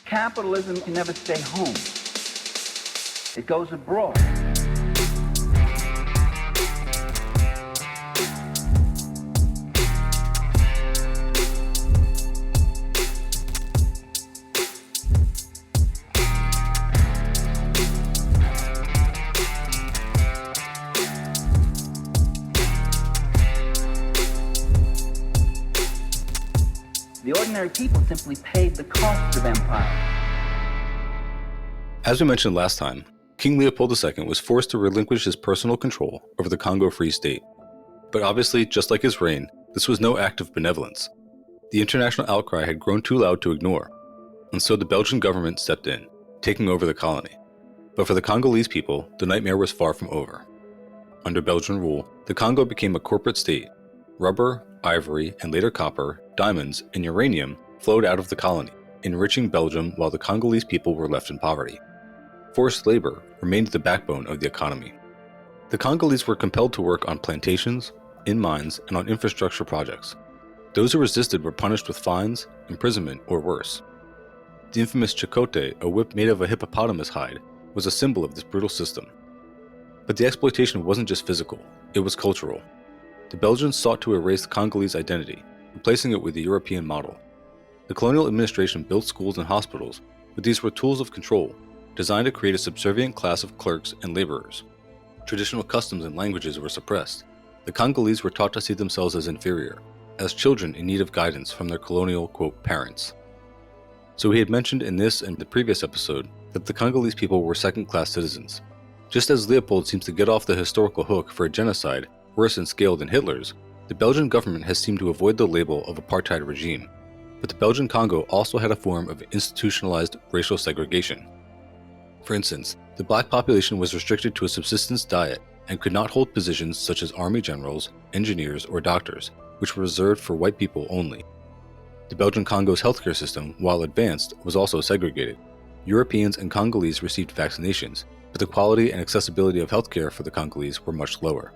Capitalism can never stay home. It goes abroad. The ordinary people simply paid the cost of empire. As we mentioned last time, King Leopold II was forced to relinquish his personal control over the Congo Free State. But obviously, just like his reign, this was no act of benevolence. The international outcry had grown too loud to ignore, and so the Belgian government stepped in, taking over the colony. But for the Congolese people, the nightmare was far from over. Under Belgian rule, the Congo became a corporate state. Rubber, ivory, and later copper, diamonds, and uranium flowed out of the colony, enriching Belgium while the Congolese people were left in poverty. Forced labor remained the backbone of the economy. The Congolese were compelled to work on plantations, in mines, and on infrastructure projects. Those who resisted were punished with fines, imprisonment, or worse. The infamous chicote, a whip made of a hippopotamus hide, was a symbol of this brutal system. But the exploitation wasn't just physical, it was cultural. The Belgians sought to erase the Congolese identity, replacing it with the European model. The colonial administration built schools and hospitals, but these were tools of control, designed to create a subservient class of clerks and laborers. Traditional customs and languages were suppressed. The Congolese were taught to see themselves as inferior, as children in need of guidance from their colonial, quote, parents. So we had mentioned in this and the previous episode that the Congolese people were second-class citizens. Just as Leopold seems to get off the historical hook for a genocide worse in scale than Hitler's, the Belgian government has seemed to avoid the label of apartheid regime. But the Belgian Congo also had a form of institutionalized racial segregation. For instance, the black population was restricted to a subsistence diet and could not hold positions such as army generals, engineers, or doctors, which were reserved for white people only. The Belgian Congo's healthcare system, while advanced, was also segregated. Europeans and Congolese received vaccinations, but the quality and accessibility of healthcare for the Congolese were much lower.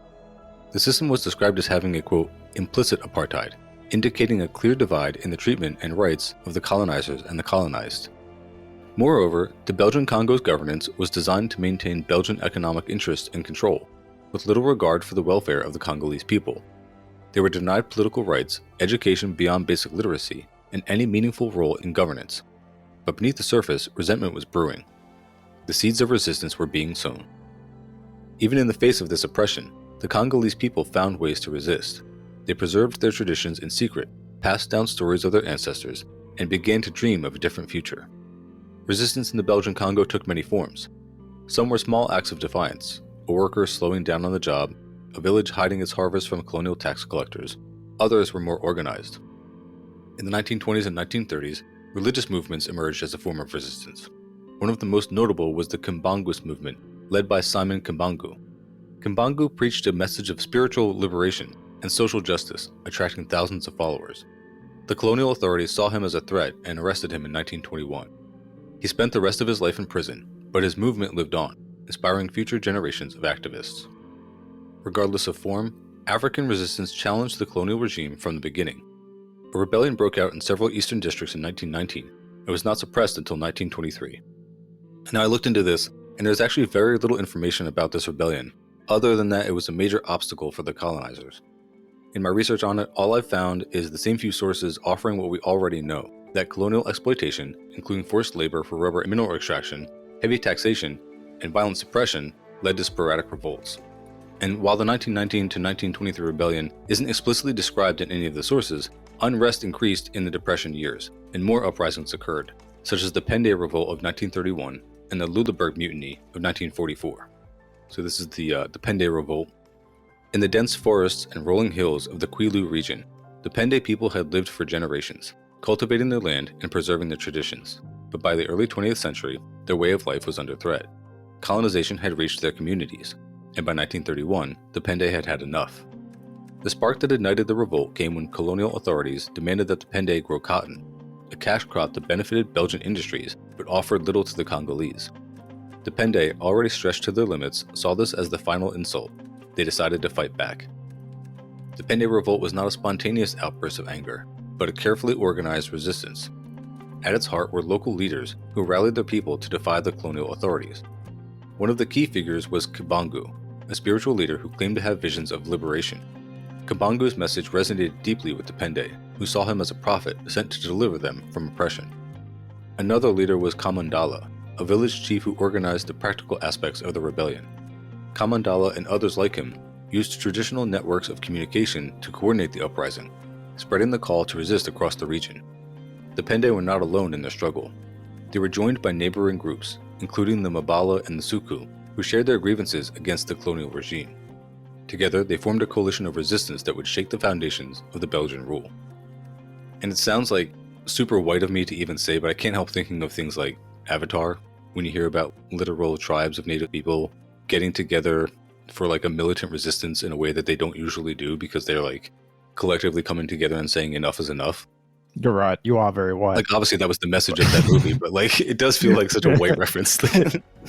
The system was described as having a, quote, implicit apartheid, indicating a clear divide in the treatment and rights of the colonizers and the colonized. Moreover, the Belgian Congo's governance was designed to maintain Belgian economic interest and control, with little regard for the welfare of the Congolese people. They were denied political rights, education beyond basic literacy, and any meaningful role in governance. But beneath the surface, resentment was brewing. The seeds of resistance were being sown. Even in the face of this oppression, the Congolese people found ways to resist. They preserved their traditions in secret, passed down stories of their ancestors, and began to dream of a different future. Resistance in the Belgian Congo took many forms. Some were small acts of defiance, a worker slowing down on the job, a village hiding its harvest from colonial tax collectors. Others were more organized. In the 1920s and 1930s, religious movements emerged as a form of resistance. One of the most notable was the Kimbanguist movement, led by Simon Kimbangu. Kimbangu preached a message of spiritual liberation and social justice, attracting thousands of followers. The colonial authorities saw him as a threat and arrested him in 1921. He spent the rest of his life in prison, but his movement lived on, inspiring future generations of activists. Regardless of form, African resistance challenged the colonial regime from the beginning. A rebellion broke out in several eastern districts in 1919 and was not suppressed until 1923. Now I looked into this, and there's actually very little information about this rebellion, other than that it was a major obstacle for the colonizers. In my research on it, all I've found is the same few sources offering what we already know, that colonial exploitation, including forced labor for rubber and mineral extraction, heavy taxation, and violent suppression, led to sporadic revolts. And while the 1919 to 1923 rebellion isn't explicitly described in any of the sources, unrest increased in the Depression years, and more uprisings occurred, such as the Pende Revolt of 1931 and the Lüleburg Mutiny of 1944. So this is the Pende Revolt. In the dense forests and rolling hills of the Kwilu region, the Pende people had lived for generations, cultivating their land and preserving their traditions. But by the early 20th century, their way of life was under threat. Colonization had reached their communities, and by 1931, the Pende had had enough. The spark that ignited the revolt came when colonial authorities demanded that the Pende grow cotton, a cash crop that benefited Belgian industries but offered little to the Congolese. The Pende, already stretched to their limits, saw this as the final insult. They decided to fight back. The Pende Revolt was not a spontaneous outburst of anger, but a carefully organized resistance. At its heart were local leaders who rallied their people to defy the colonial authorities. One of the key figures was Kabangu, a spiritual leader who claimed to have visions of liberation. Kabangu's message resonated deeply with the Pende, who saw him as a prophet sent to deliver them from oppression. Another leader was Kamandala, a village chief who organized the practical aspects of the rebellion. Kamandala and others like him used traditional networks of communication to coordinate the uprising, spreading the call to resist across the region. The Pende were not alone in their struggle. They were joined by neighboring groups, including the Mabala and the Suku, who shared their grievances against the colonial regime. Together, they formed a coalition of resistance that would shake the foundations of the Belgian rule. And it sounds like super white of me to even say, but I can't help thinking of things like Avatar, when you hear about literal tribes of native people getting together for like a militant resistance in a way that they don't usually do because they're like collectively coming together and saying enough is enough. You're right. You are very white. Like, obviously that was the message of that movie, but like it does feel like such a white reference.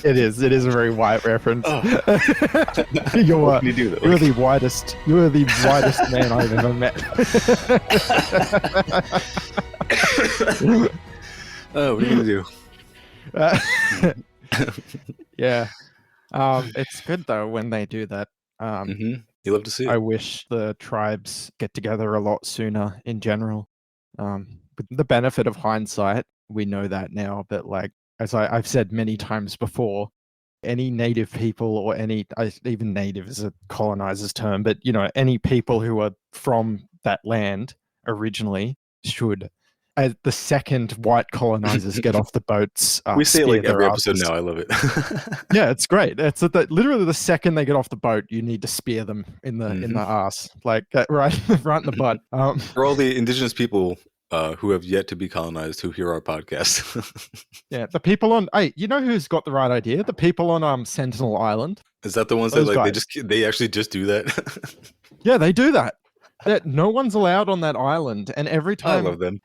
It is a very white reference. Oh. You're You do that. You're the whitest man I've ever met. Oh, what are you gonna do? Yeah. It's good though when they do that. You love to see it. I wish the tribes get together a lot sooner in general. With the benefit of hindsight, we know that now, but like as I've said many times before, any native people or even native is a colonizer's term, but you know, any people who are from that land originally should, as the second white colonizers get off the boats, we say it like scare every their episode asses. now. I love it. Yeah, it's great. It's literally the second they get off the boat, you need to spear them in the ass, like right in the butt. For all the indigenous people who have yet to be colonized who hear our podcast. Yeah, the people on. Hey, you know who's got the right idea? The people on Sentinel Island. Is that the ones Those that like guys. they actually just do that? Yeah, they do that. No one's allowed on that island, and every I time love them.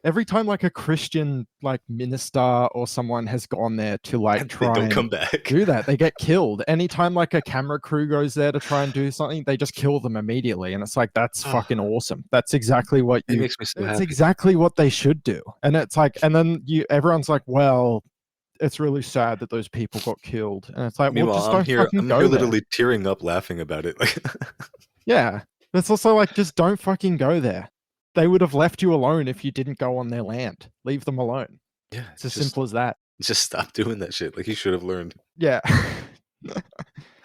like a Christian like minister or someone has gone there to like They try don't and come back. do that, they get killed. Anytime like a camera crew goes there to try and do something, they just kill them immediately, and it's like that's fucking awesome. That's exactly what It makes me so it's happy. exactly what they should do. And it's like, and then everyone's like, well, it's really sad that those people got killed, and it's like, well, Meanwhile, just I'm don't here. fucking I'm go here, there. literally tearing up, laughing about it. Like, Yeah. It's also like, just don't fucking go there. They would have left you alone if you didn't go on their land. Leave them alone. yeah, It's as simple as that. Just stop doing that shit. Like he should have learned. Yeah.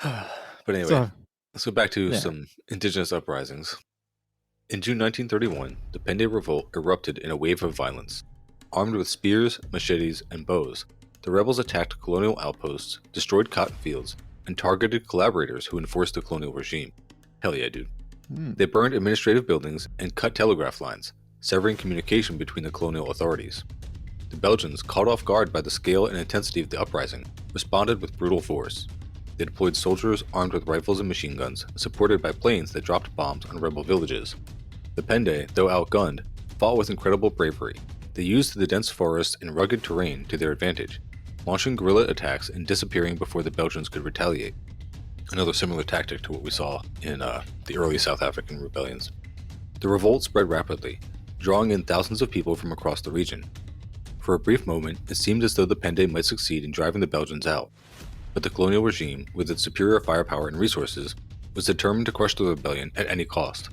But anyway, So, let's go back to yeah. some indigenous uprisings. In June 1931, the Pende Revolt erupted in a wave of violence. Armed with spears, machetes, and bows, the rebels attacked colonial outposts, destroyed cotton fields, and targeted collaborators who enforced the colonial regime. Hell yeah, dude. They burned administrative buildings and cut telegraph lines, severing communication between the colonial authorities. The Belgians, caught off guard by the scale and intensity of the uprising, responded with brutal force. They deployed soldiers armed with rifles and machine guns, supported by planes that dropped bombs on rebel villages. The Pende, though outgunned, fought with incredible bravery. They used the dense forests and rugged terrain to their advantage, launching guerrilla attacks and disappearing before the Belgians could retaliate. Another similar tactic to what we saw in the early South African rebellions. The revolt spread rapidly, drawing in thousands of people from across the region. For a brief moment, it seemed as though the Pende might succeed in driving the Belgians out, but the colonial regime, with its superior firepower and resources, was determined to crush the rebellion at any cost.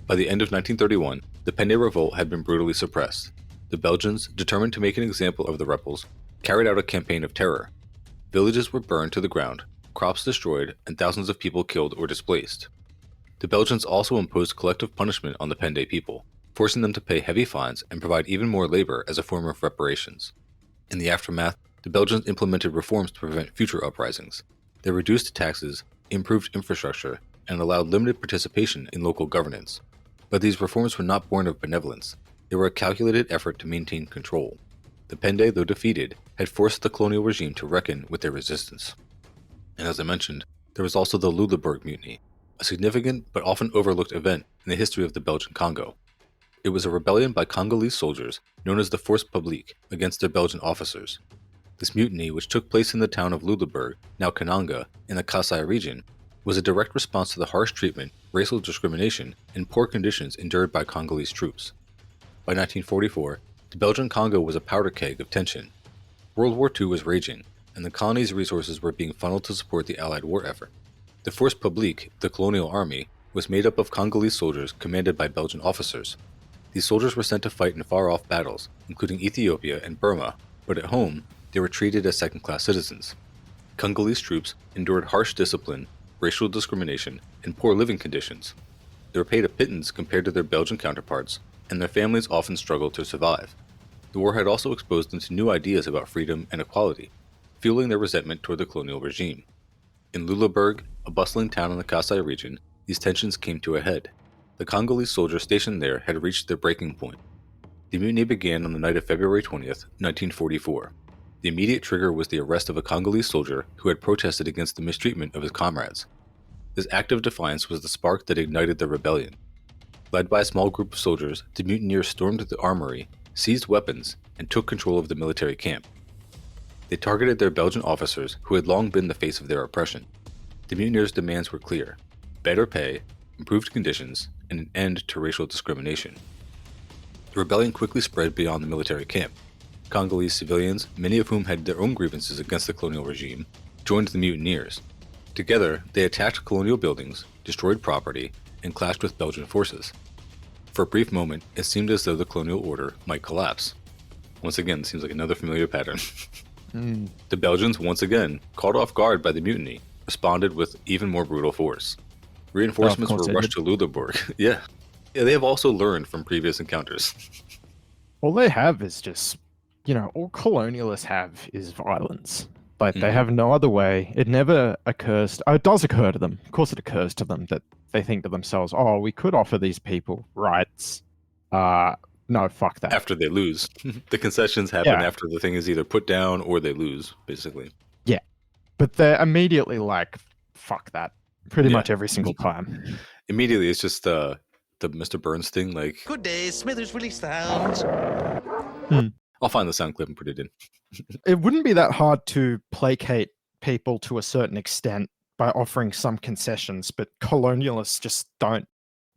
By the end of 1931, the Pende revolt had been brutally suppressed. The Belgians, determined to make an example of the rebels, carried out a campaign of terror. Villages were burned to the ground, crops destroyed, and thousands of people killed or displaced. The Belgians also imposed collective punishment on the Pende people, forcing them to pay heavy fines and provide even more labor as a form of reparations. In the aftermath, the Belgians implemented reforms to prevent future uprisings. They reduced taxes, improved infrastructure, and allowed limited participation in local governance. But these reforms were not born of benevolence. They were a calculated effort to maintain control. The Pende, though defeated, had forced the colonial regime to reckon with their resistance. And as I mentioned, there was also the Lüleburg Mutiny, a significant but often overlooked event in the history of the Belgian Congo. It was a rebellion by Congolese soldiers known as the Force Publique against their Belgian officers. This mutiny, which took place in the town of Lüleburg, now Kananga, in the Kasai region, was a direct response to the harsh treatment, racial discrimination, and poor conditions endured by Congolese troops. By 1944, The Belgian Congo was a powder keg of tension. World War II was raging, and the colony's resources were being funneled to support the Allied war effort. The Force Publique, the colonial army, was made up of Congolese soldiers commanded by Belgian officers. These soldiers were sent to fight in far-off battles, including Ethiopia and Burma, but at home, they were treated as second-class citizens. Congolese troops endured harsh discipline, racial discrimination, and poor living conditions. They were paid a pittance compared to their Belgian counterparts, and their families often struggled to survive. The war had also exposed them to new ideas about freedom and equality, fueling their resentment toward the colonial regime. In Lüleburg, a bustling town in the Kasai region, these tensions came to a head. The Congolese soldiers stationed there had reached their breaking point. The mutiny began on the night of February 20th, 1944. The immediate trigger was the arrest of a Congolese soldier who had protested against the mistreatment of his comrades. This act of defiance was the spark that ignited the rebellion. Led by a small group of soldiers, the mutineers stormed the armory, seized weapons, and took control of the military camp. They targeted their Belgian officers who had long been the face of their oppression. The mutineers' demands were clear: better pay, improved conditions, and an end to racial discrimination. The rebellion quickly spread beyond the military camp. Congolese civilians, many of whom had their own grievances against the colonial regime, joined the mutineers. Together, they attacked colonial buildings, destroyed property, and clashed with Belgian forces. For a brief moment, it seemed as though the colonial order might collapse. Once again, it seems like another familiar pattern. The Belgians, once again, caught off guard by the mutiny, responded with even more brutal force. Reinforcements were rushed to Lüleburg. Yeah, they have also learned from previous encounters. All they have is just, all colonialists have is violence. Like, they have no other way. It never occurs. It does occur to them. Of course it occurs to them that they think to themselves, oh, we could offer these people rights. No, fuck that. After they lose. The concessions happen after the thing is either put down or they lose, basically. Yeah. But they're immediately like, fuck that. Pretty much every single time. Immediately, it's just the Mr. Burns thing, like... Good day, Smithers release sounds. I'll find the sound clip and put it in. It wouldn't be that hard to placate people to a certain extent by offering some concessions, but colonialists just don't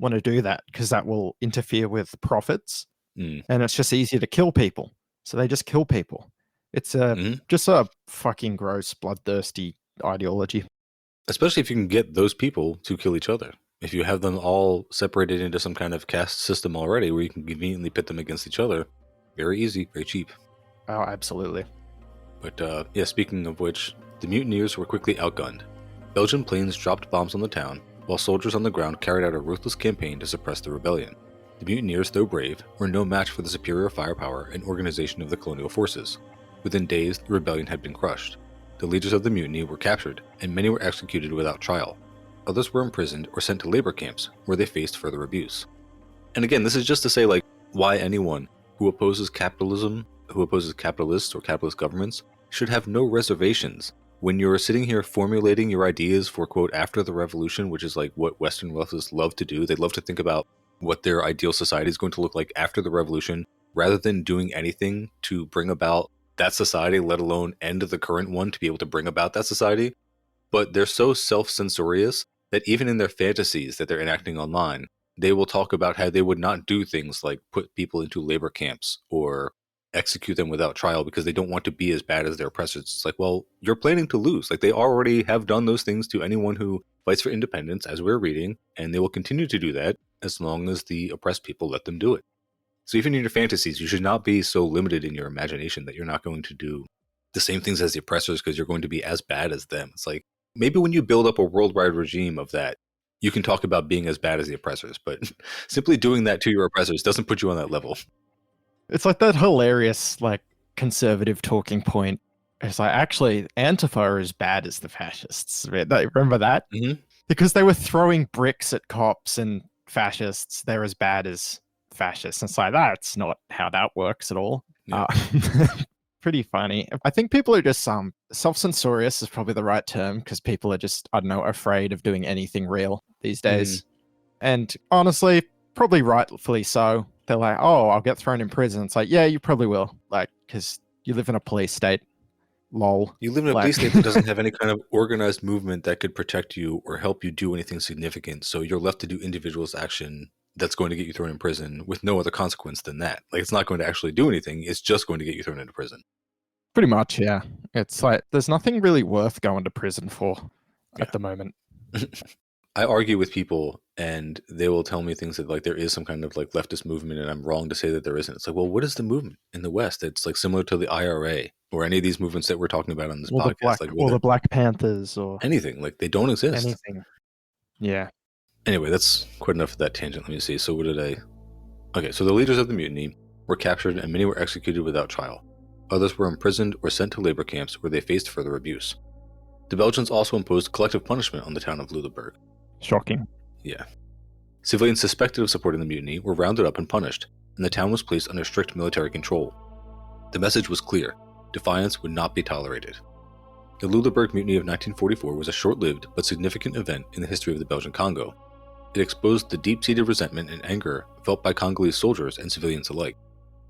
want to do that because that will interfere with profits. And it's just easier to kill people. So they just kill people. It's just a fucking gross, bloodthirsty ideology. Especially if you can get those people to kill each other. If you have them all separated into some kind of caste system already where you can conveniently pit them against each other, very easy, very cheap. Oh, absolutely. But speaking of which, the mutineers were quickly outgunned. Belgian planes dropped bombs on the town, while soldiers on the ground carried out a ruthless campaign to suppress the rebellion. The mutineers, though brave, were no match for the superior firepower and organization of the colonial forces. Within days, the rebellion had been crushed. The leaders of the mutiny were captured, and many were executed without trial. Others were imprisoned or sent to labor camps, where they faced further abuse. And again, this is just to say, why anyone who opposes capitalism, who opposes capitalists or capitalist governments, should have no reservations when you're sitting here formulating your ideas for, quote, after the revolution, which is like what Western leftists love to do. They love to think about what their ideal society is going to look like after the revolution, rather than doing anything to bring about that society, let alone end the current one to be able to bring about that society. But they're so self-censorious that even in their fantasies that they're enacting online, they will talk about how they would not do things like put people into labor camps or execute them without trial because they don't want to be as bad as their oppressors. It's like, well, you're planning to lose. Like, they already have done those things to anyone who fights for independence, as we're reading, and they will continue to do that as long as the oppressed people let them do it. So even in your fantasies, you should not be so limited in your imagination that you're not going to do the same things as the oppressors because you're going to be as bad as them. It's like, maybe when you build up a worldwide regime of that, you can talk about being as bad as the oppressors, but simply doing that to your oppressors doesn't put you on that level. It's like that hilarious, conservative talking point. It's like, actually, Antifa are as bad as the fascists. Remember that? Mm-hmm. Because they were throwing bricks at cops and fascists. They're as bad as fascists. And it's like, that's not how that works at all. Yeah. Pretty funny. I think people are just self-censorious is probably the right term because people are just, I don't know, afraid of doing anything real these days. And honestly, probably rightfully so. They're like, oh, I'll get thrown in prison. It's like, yeah, you probably will. Because you live in a police state. Lol. You live in a police state that doesn't have any kind of organized movement that could protect you or help you do anything significant. So you're left to do individualist action that's going to get you thrown in prison with no other consequence than that. Like, it's not going to actually do anything. It's just going to get you thrown into prison. Pretty much, yeah. It's like there's nothing really worth going to prison for Yeah. at the moment. I argue with people and they will tell me things that like there is some kind of like leftist movement and I'm wrong to say that there isn't. It's like, well, what is the movement in the West? It's like similar to the IRA or any of these movements that we're talking about on this podcast. The Black Panthers or anything. Like they don't exist. anything. Yeah. Anyway, that's quite enough of that tangent. Let me see. So Okay, so the leaders of the mutiny were captured and many were executed without trial. Others were imprisoned or sent to labor camps where they faced further abuse. The Belgians also imposed collective punishment on the town of Luleburg. Shocking. Yeah. Civilians suspected of supporting the mutiny were rounded up and punished, and the town was placed under strict military control. The message was clear: defiance would not be tolerated. The Luleburg Mutiny of 1944 was a short-lived but significant event in the history of the Belgian Congo. It exposed the deep-seated resentment and anger felt by Congolese soldiers and civilians alike.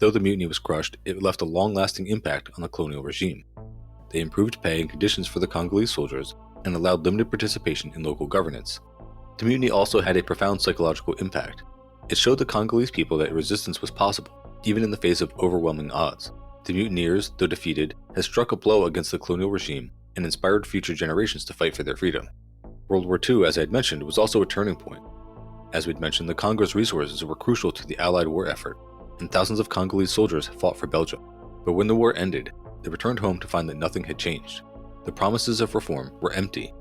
Though the mutiny was crushed, it left a long-lasting impact on the colonial regime. They improved pay and conditions for the Congolese soldiers and allowed limited participation in local governance. The mutiny also had a profound psychological impact. It showed the Congolese people that resistance was possible, even in the face of overwhelming odds. The mutineers, though defeated, had struck a blow against the colonial regime and inspired future generations to fight for their freedom. World War II, as I had mentioned, was also a turning point. As we'd mentioned, the Congo's resources were crucial to the Allied war effort, and thousands of Congolese soldiers fought for Belgium. But when the war ended, they returned home to find that nothing had changed. The promises of reform were empty.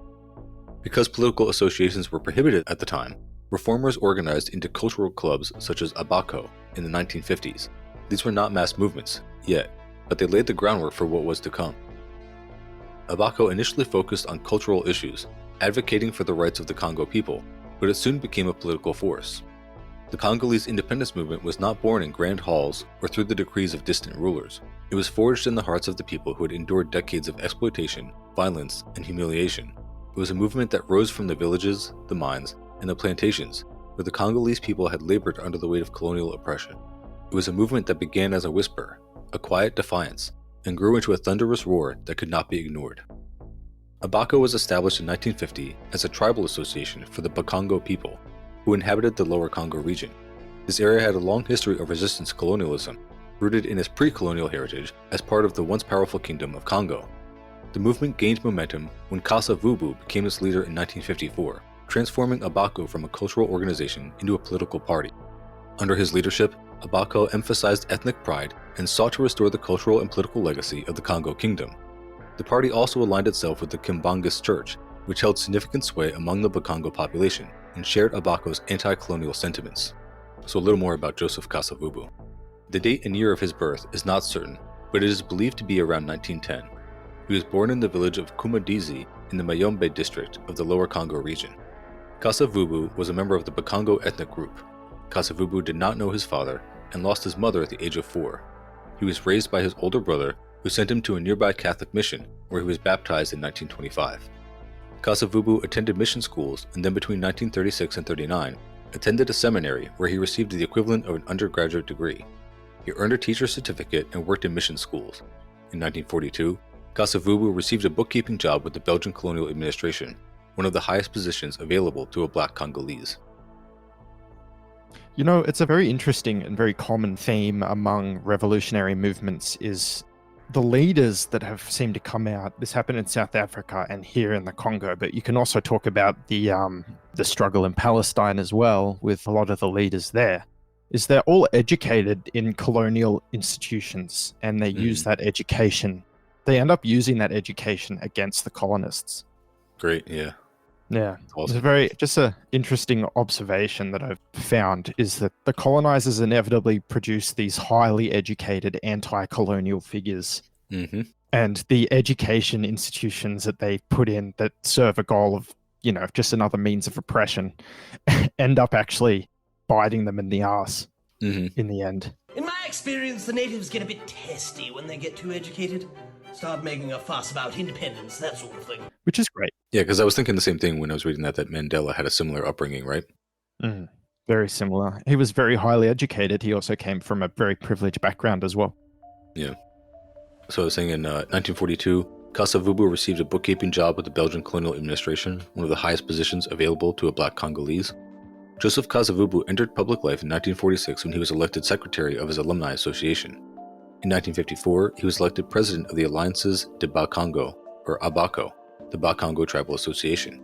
Because political associations were prohibited at the time, reformers organized into cultural clubs such as Abako in the 1950s. These were not mass movements, yet, but they laid the groundwork for what was to come. Abako initially focused on cultural issues, advocating for the rights of the Congo people, but it soon became a political force. The Congolese independence movement was not born in grand halls or through the decrees of distant rulers. It was forged in the hearts of the people who had endured decades of exploitation, violence, and humiliation. It was a movement that rose from the villages, the mines, and the plantations, where the Congolese people had labored under the weight of colonial oppression. It was a movement that began as a whisper, a quiet defiance, and grew into a thunderous roar that could not be ignored. Abako was established in 1950 as a tribal association for the Bakongo people, who inhabited the Lower Congo region. This area had a long history of resistance to colonialism, rooted in its pre-colonial heritage as part of the once powerful Kingdom of Congo. The movement gained momentum when Kasa Vubu became its leader in 1954, transforming Abako from a cultural organization into a political party. Under his leadership, Abako emphasized ethnic pride and sought to restore the cultural and political legacy of the Congo Kingdom. The party also aligned itself with the Kimbangist Church, which held significant sway among the Bakongo population and shared Abako's anti-colonial sentiments. So a little more about Joseph Kasavubu. The date and year of his birth is not certain, but it is believed to be around 1910. He was born in the village of Kumadizi in the Mayombe district of the Lower Congo region. Kasavubu was a member of the Bakongo ethnic group. Kasavubu did not know his father and lost his mother at the age of 4. He was raised by his older brother, who sent him to a nearby Catholic mission, where he was baptized in 1925. Kasavubu attended mission schools and then between 1936 and 39, attended a seminary where he received the equivalent of an undergraduate degree. He earned a teacher's certificate and worked in mission schools. In 1942, Kasavubu received a bookkeeping job with the Belgian colonial administration, one of the highest positions available to a black Congolese. You know, it's a very interesting and very common theme among revolutionary movements is the leaders that have seemed to come out. This happened in South Africa and here in the Congo, but you can also talk about the struggle in Palestine as well with a lot of the leaders there. Is they're all educated in colonial institutions and they use that education. They end up using that education against the colonists. Great, yeah. Yeah, Awesome. it's a very just a interesting observation that I've found is that the colonizers inevitably produce these highly educated anti-colonial figures, and the education institutions that they put in that serve a goal of, just another means of oppression, end up actually biting them in the ass in the end. In my experience, the natives get a bit testy when they get too educated. Start making a fuss about independence, that sort of thing. Which is great. Yeah, because I was thinking the same thing when I was reading that Mandela had a similar upbringing, right? Very similar. He was very highly educated. He also came from a very privileged background as well. Yeah. So I was saying in 1942, Kasavubu received a bookkeeping job with the Belgian colonial administration, one of the highest positions available to a black Congolese. Joseph Kasavubu entered public life in 1946 when he was elected secretary of his alumni association. In 1954, he was elected president of the Alliances de Bas-Congo, or ABACO, the Bas-Congo Tribal Association.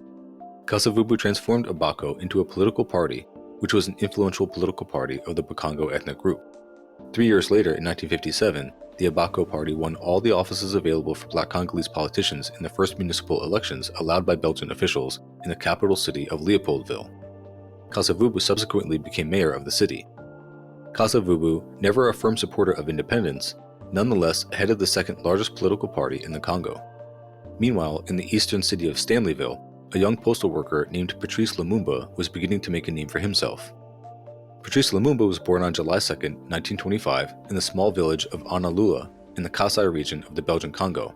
Kasavubu transformed ABACO into a political party, which was an influential political party of the Bakongo ethnic group. 3 years later, in 1957, the ABACO party won all the offices available for Black Congolese politicians in the first municipal elections allowed by Belgian officials in the capital city of Leopoldville. Kasavubu subsequently became mayor of the city. Kasavubu, never a firm supporter of independence, nonetheless headed the second largest political party in the Congo. Meanwhile, in the eastern city of Stanleyville, a young postal worker named Patrice Lumumba was beginning to make a name for himself. Patrice Lumumba was born on July 2, 1925, in the small village of Analula in the Kasai region of the Belgian Congo.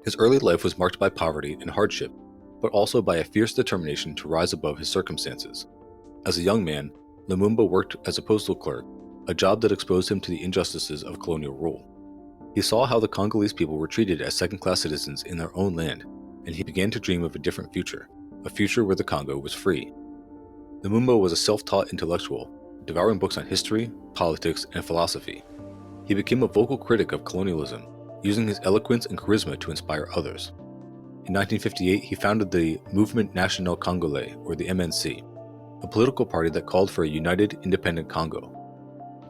His early life was marked by poverty and hardship, but also by a fierce determination to rise above his circumstances. As a young man, Lumumba worked as a postal clerk, a job that exposed him to the injustices of colonial rule. He saw how the Congolese people were treated as second-class citizens in their own land, and he began to dream of a different future, a future where the Congo was free. Lumumba was a self-taught intellectual, devouring books on history, politics, and philosophy. He became a vocal critic of colonialism, using his eloquence and charisma to inspire others. In 1958, he founded the Mouvement National Congolais, or the MNC, a political party that called for a united, independent Congo.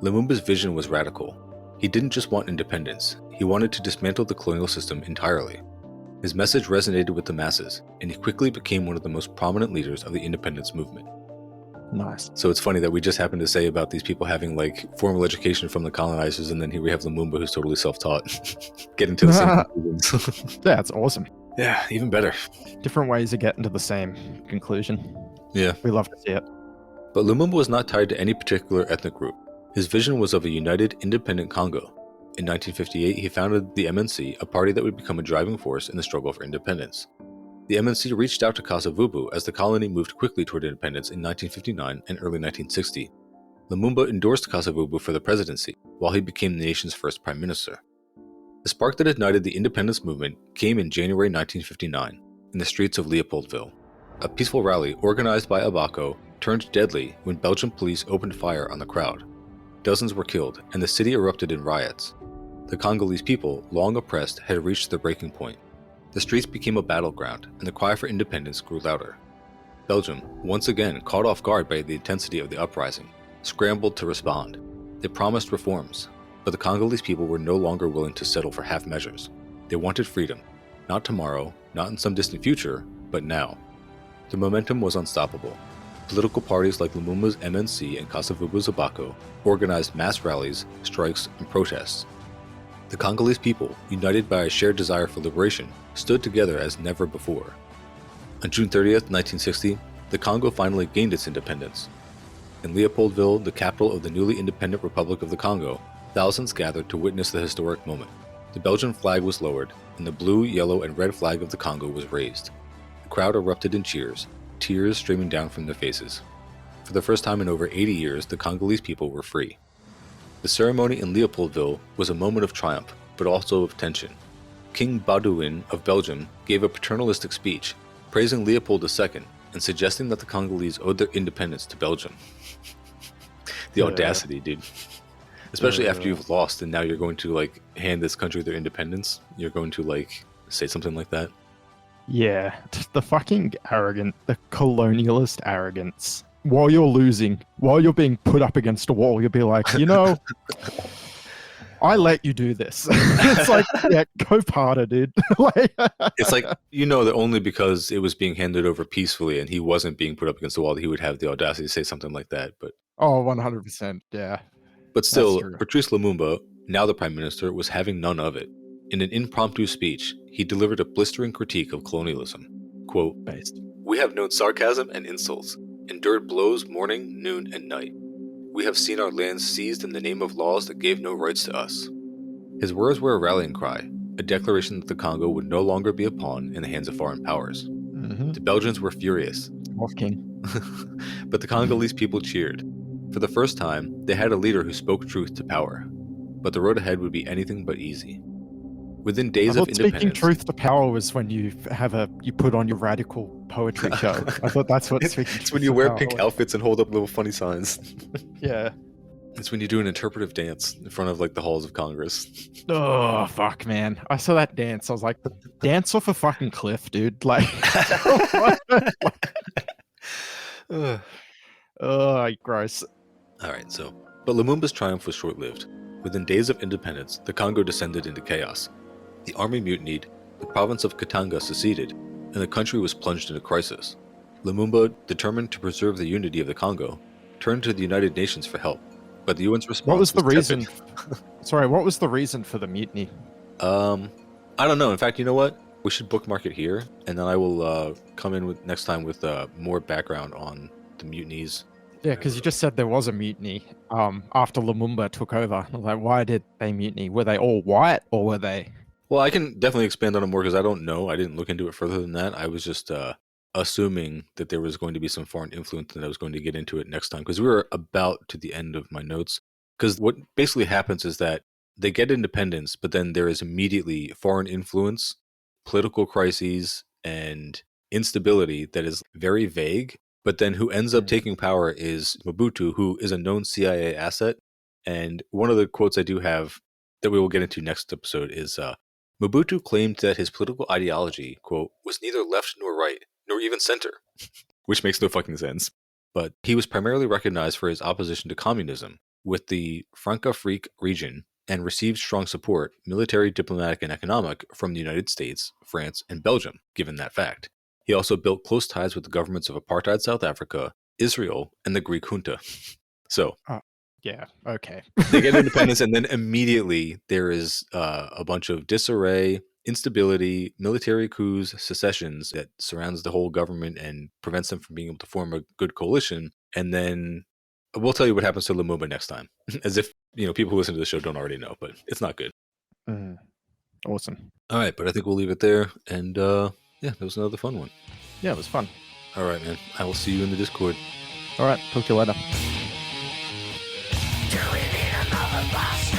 Lumumba's vision was radical. He didn't just want independence, he wanted to dismantle the colonial system entirely. His message resonated with the masses, and he quickly became one of the most prominent leaders of the independence movement. Nice. So it's funny that we just happened to say about these people having like formal education from the colonizers, and then here we have Lumumba who's totally self-taught, getting to the same conclusions. Yeah, it's awesome. Yeah, even better. Different ways of getting to the same conclusion. Yeah. We love to see it. But Lumumba was not tied to any particular ethnic group. His vision was of a united, independent Congo. In 1958, he founded the MNC, a party that would become a driving force in the struggle for independence. The MNC reached out to Kasavubu as the colony moved quickly toward independence in 1959 and early 1960. Lumumba endorsed Kasavubu for the presidency, while he became the nation's first prime minister. The spark that ignited the independence movement came in January 1959, in the streets of Leopoldville. A peaceful rally organized by ABACO turned deadly when Belgian police opened fire on the crowd. Dozens were killed, and the city erupted in riots. The Congolese people, long oppressed, had reached their breaking point. The streets became a battleground, and the cry for independence grew louder. Belgium, once again caught off guard by the intensity of the uprising, scrambled to respond. They promised reforms, but the Congolese people were no longer willing to settle for half measures. They wanted freedom, not tomorrow, not in some distant future, but now. The momentum was unstoppable. Political parties like Lumumba's MNC and Kasavubu's ABACO organized mass rallies, strikes, and protests. The Congolese people, united by a shared desire for liberation, stood together as never before. On June 30th, 1960, the Congo finally gained its independence. In Leopoldville, the capital of the newly independent Republic of the Congo, thousands gathered to witness the historic moment. The Belgian flag was lowered, and the blue, yellow, and red flag of the Congo was raised. The crowd erupted in cheers, tears streaming down from their faces. For the first time in over 80 years, the Congolese people were free. The ceremony in Leopoldville was a moment of triumph, but also of tension. King Baudouin of Belgium gave a paternalistic speech, praising Leopold II and suggesting that the Congolese owed their independence to Belgium. The audacity, dude. Especially after you've lost and now you're going to like hand this country their independence. You're going to like say something like that. Yeah, the fucking the colonialist arrogance. While you're losing, while you're being put up against a wall, you'll be like, I let you do this. It's like, yeah, go harder, dude. It's like, that only because it was being handed over peacefully and he wasn't being put up against the wall that he would have the audacity to say something like that. But 100%, yeah. But still, Patrice Lumumba, now the prime minister, was having none of it. In an impromptu speech, he delivered a blistering critique of colonialism. Quote, "We have known sarcasm and insults, endured blows morning, noon, and night. We have seen our lands seized in the name of laws that gave no rights to us." His words were a rallying cry, a declaration that the Congo would no longer be a pawn in the hands of foreign powers. The Belgians were furious. But the Congolese people cheered. For the first time, they had a leader who spoke truth to power. But the road ahead would be anything but easy. Within days of independence... Speaking truth to power was when you put on your radical poetry show. I thought that's what speaking It's when you truth's wear about. pink outfits and hold up little funny signs. Yeah. It's when you do an interpretive dance in front of like the halls of Congress. Oh fuck, man! I saw that dance. I was like, dance off a fucking cliff, dude. Like, Ugh. oh, gross. All right, but Lumumba's triumph was short-lived. Within days of independence, the Congo descended into chaos. The army mutinied, the province of Katanga seceded, and the country was plunged into crisis. Lumumba, determined to preserve the unity of the Congo, turned to the United Nations for help, but the UN's response What was the tepid. reason? Sorry, what was the reason for the mutiny? I don't know. In fact, you know what? We should bookmark it here, and then I will come in with next time with more background on the mutinies. Yeah, because you just said there was a mutiny after Lumumba took over. I was like, why did they mutiny? Were they all white or were they? Well, I can definitely expand on it more because I don't know. I didn't look into it further than that. I was just assuming that there was going to be some foreign influence and I was going to get into it next time because we were about to the end of my notes. Because what basically happens is that they get independence, but then there is immediately foreign influence, political crises, and instability that is very vague. But then who ends up taking power is Mobutu, who is a known CIA asset. And one of the quotes I do have that we will get into next episode is Mobutu claimed that his political ideology, quote, was neither left nor right, nor even center, which makes no fucking sense. But he was primarily recognized for his opposition to communism with the Francafrique region and received strong support, military, diplomatic, and economic, from the United States, France, and Belgium, given that fact. He also built close ties with the governments of apartheid South Africa, Israel, and the Greek junta. So, Yeah, okay. they get independence, and then immediately there is a bunch of disarray, instability, military coups, secessions that surrounds the whole government and prevents them from being able to form a good coalition. And then we'll tell you what happens to Lumumba next time, as if people who listen to the show don't already know, but it's not good. Awesome. All right, but I think we'll leave it there. And yeah, that was another fun one. Yeah, it was fun. All right, man. I will see you in the Discord. All right, talk to you later. Do we need another bus?